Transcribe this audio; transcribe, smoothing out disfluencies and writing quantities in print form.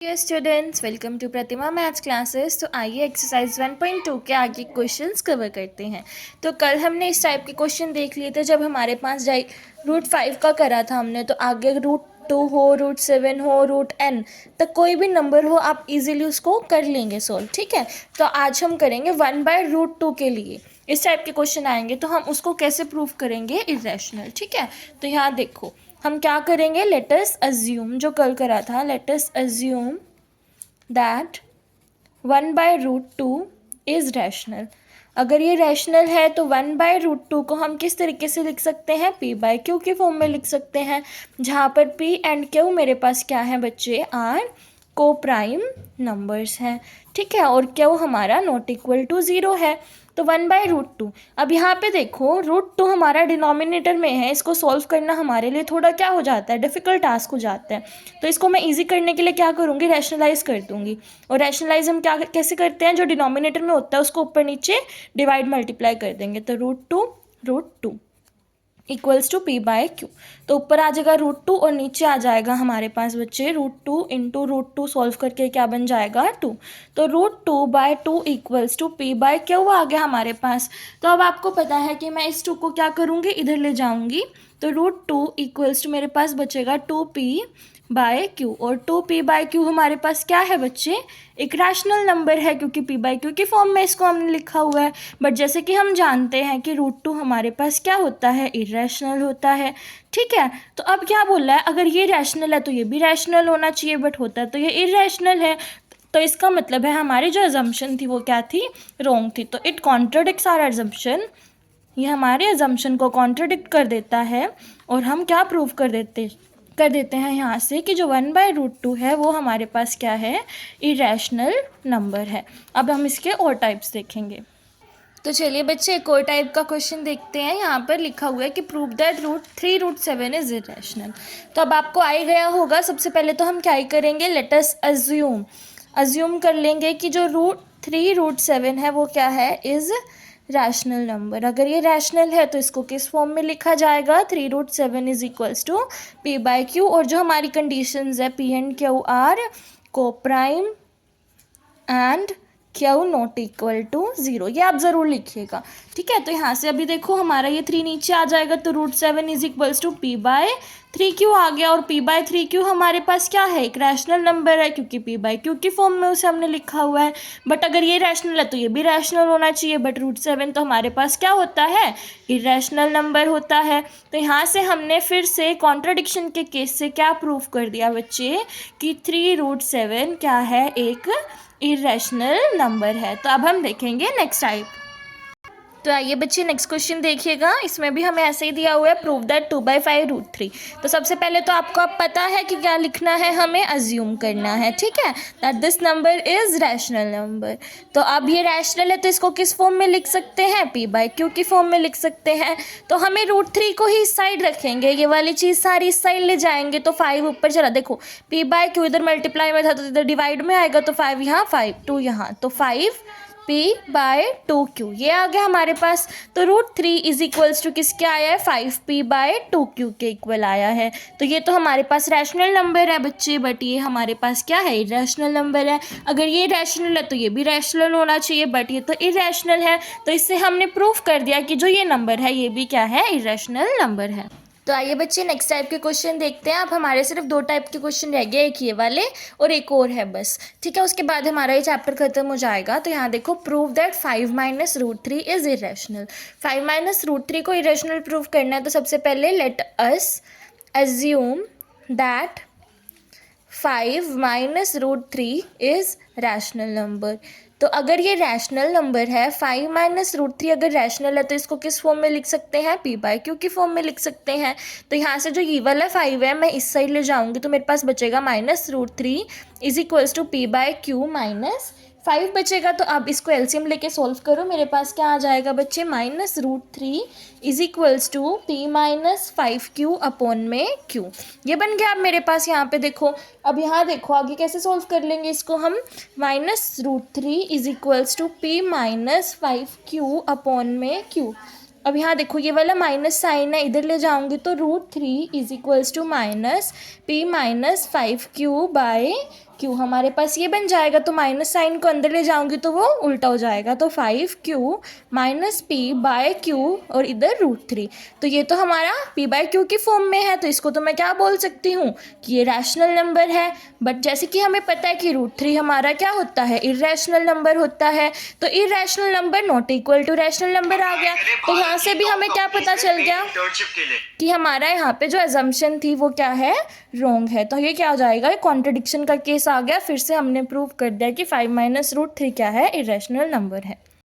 Dear students, welcome to Pratima maths classes. तो आइए exercise 1.2 के आगे क्वेश्चंस कवर करते हैं। तो कल हमने इस टाइप के क्वेश्चन देख लिए थे जब हमारे पास √5 का करा था हमने। तो आगे √2 हो, √7 हो, √n तक कोई भी नंबर हो आप इजीली उसको कर लेंगे सोल्व। ठीक है, तो आज हम करेंगे 1/√2 के लिए इस टाइप के क्वेश्चन आएंगे तो हम उसको कैसे प्रूव करेंगे इरेशनल। ठीक है, तो यहाँ देखो हम क्या करेंगे, लेट अस अज्यूम, जो कल करा था, let us assume that 1/√2 is rational. अगर ये रैशनल है तो 1/√2 को हम किस तरीके से लिख सकते हैं, p/q के फॉर्म में लिख सकते हैं, जहाँ पर p एंड q मेरे पास क्या है बच्चे, आर को प्राइम नंबर्स हैं। ठीक है, और q हमारा नॉट इक्वल टू 0 है। तो 1/√2। अब यहाँ पे देखो √2 हमारा डिनोमिनेटर में है, इसको सॉल्व करना हमारे लिए थोड़ा क्या हो जाता है, डिफ़िकल्ट टास्क हो जाता है। तो इसको मैं इजी करने के लिए क्या करूँगी, रैशनलाइज कर दूँगी। और रैशनलाइज हम क्या कैसे करते हैं, जो डिनोमिनेटर में होता है उसको ऊपर नीचे डिवाइड मल्टीप्लाई कर देंगे। तो √2 इक्वल्स टू p/q। तो ऊपर आ जाएगा √2 और नीचे आ जाएगा हमारे पास बच्चे √2 इंटू √2 सॉल्व करके क्या बन जाएगा 2। तो √2/2 इक्वल्स टू p/q आ गया हमारे पास। तो अब आपको पता है कि मैं इस 2 को क्या करूँगी, इधर ले जाऊँगी। तो √2 इक्वल्स टू मेरे पास बचेगा 2p/q। और 2p/q हमारे पास क्या है बच्चे, एक रैशनल नंबर है, क्योंकि p/q के फॉर्म में इसको हमने लिखा हुआ है। बट जैसे कि हम जानते हैं कि √2 हमारे पास क्या होता है, इरेशनल होता है। ठीक है, तो अब क्या बोल रहा है, अगर ये रैशनल है तो ये भी रैशनल होना चाहिए, बट होता है तो ये इरेशनल है। तो इसका मतलब है हमारी जो अजम्पशन थी वो क्या थी, रॉन्ग थी। तो इट कॉन्ट्राडिक्ट्स आवर अजम्पशन, ये हमारे अजम्पशन को कॉन्ट्राडिक्ट कर देता है। और हम क्या प्रूव कर देते हैं यहाँ से कि जो 1/√2 है वो हमारे पास क्या है, इरेशनल नंबर है। अब हम इसके और टाइप्स देखेंगे। तो चलिए बच्चे एक और टाइप का क्वेश्चन देखते हैं। यहाँ पर लिखा हुआ है कि प्रूव दैट √3 √7 इज इरेशनल। तो अब आपको आ ही गया होगा, सबसे पहले तो हम क्या ही करेंगे, लेट अस अज्यूम कर लेंगे कि जो √3 √7 है वो क्या है, इज़ रैशनल नंबर। अगर ये रैशनल है तो इसको किस फॉर्म में लिखा जाएगा, 3 √7 इज इक्वल्स टू p/q। और जो हमारी कंडीशंस है p and q are coprime and q not equal to 0, ये आप ज़रूर लिखिएगा। ठीक है, तो यहाँ से अभी देखो हमारा ये 3 नीचे आ जाएगा, तो √7 इज इक्वल्स टू p/3q आ गया। और p/3q हमारे पास क्या है, एक रैशनल नंबर है, क्योंकि p/q की फॉर्म में उसे हमने लिखा हुआ है। बट अगर ये रैशनल है तो ये भी रैशनल होना चाहिए, बट √7 तो हमारे पास क्या होता है, इरेशनल नंबर होता है। तो यहाँ से हमने फिर से कॉन्ट्राडिक्शन के केस से क्या प्रूव कर दिया बच्चे, कि 3 √7 क्या है, एक इरेशनल नंबर है। तो अब हम देखेंगे नेक्स्ट टाइप। तो आइए बच्चे नेक्स्ट क्वेश्चन देखिएगा, इसमें भी हमें ऐसे ही दिया हुआ है, प्रूव दैट 2/5 √3। तो सबसे पहले तो आपको अब पता है कि क्या लिखना है, हमें अज्यूम करना है। ठीक है, that this number is rational number. तो अब ये रैशनल है तो इसको किस फॉर्म में लिख सकते हैं, p/q की फॉर्म में लिख सकते हैं। तो हमें √3 को ही इस साइड रखेंगे, ये वाली चीज़ सारी इस साइड ले जाएंगे। तो 5 ऊपर चला, देखो p/q इधर मल्टीप्लाई में था तो इधर डिवाइड में आएगा, तो 5 यहाँ 5 2 यहाँ, तो 5p/2q ये आ गया हमारे पास। तो √3 इज इक्वल्स टू किसके आया है, 5p/2q के इक्वल आया है। तो ये तो हमारे पास रैशनल नंबर है बच्चे, बट ये हमारे पास क्या है, इरेशनल नंबर है। अगर ये रैशनल है तो ये भी रैशनल होना चाहिए, बट ये तो इरेशनल है। तो इससे हमने प्रूफ कर दिया कि जो ये नंबर है ये भी क्या है, इरेशनल नंबर है। तो आइए बच्चे नेक्स्ट टाइप के क्वेश्चन देखते हैं। अब हमारे सिर्फ 2 टाइप के क्वेश्चन रह गए, एक ये वाले और एक और है बस। ठीक है, उसके बाद हमारा ये चैप्टर खत्म हो जाएगा। तो यहाँ देखो, प्रूव दैट 5 - √3 इज इरेशनल। 5 - √3 को इरेशनल प्रूव करना है। तो सबसे पहले let us assume that 5 - √3 is rational number. तो अगर ये रैशनल नंबर है, 5 - √3 अगर रैशनल है तो इसको किस फॉर्म में लिख सकते हैं, p/q की फॉर्म में लिख सकते हैं। तो यहाँ से जो ये वाला 5 है मैं इस साइड ले जाऊँगी, तो मेरे पास बचेगा -√3 इज इक्वल्स टू p/q -5 बचेगा। तो अब इसको एलसीएम लेके सॉल्व करो, मेरे पास क्या आ जाएगा बच्चे, -√3 is equals to p -5q upon में q। ये बन गया। अब मेरे पास यहाँ पे देखो, अब यहाँ देखो आगे कैसे सॉल्व कर लेंगे इसको हम, -√3 is equals to p -5q upon में q। अब यहाँ देखो ये वाला माइनस साइन है, इधर ले जाऊंगी तो √3 is equals to -p -5q q हमारे पास ये बन जाएगा, तो माइनस साइन को अंदर ले जाऊंगी तो वो उल्टा हो जाएगा, तो 5q minus P bye Q और इधर √3। तो ये तो हमारा p बाय क्यू की फॉर्म में है, तो इसको तो मैं क्या बोल सकती हूँ कि ये रैशनल नंबर है। बट जैसे कि हमें पता है कि √3 हमारा क्या होता है, इर्रेशनल नंबर होता है, तो irrational number not equal to rational number आ गया। तो यहाँ से भी हमें क्या पता चल गया कि हमारा यहाँ पे जो अजम्पशन थी वो क्या है, रॉन्ग है। तो ये क्या हो जाएगा, कॉन्ट्रडिक्शन का केस आ गया। फिर से हमने प्रूव कर दिया कि 5 - √3 क्या है, इरेशनल नंबर है।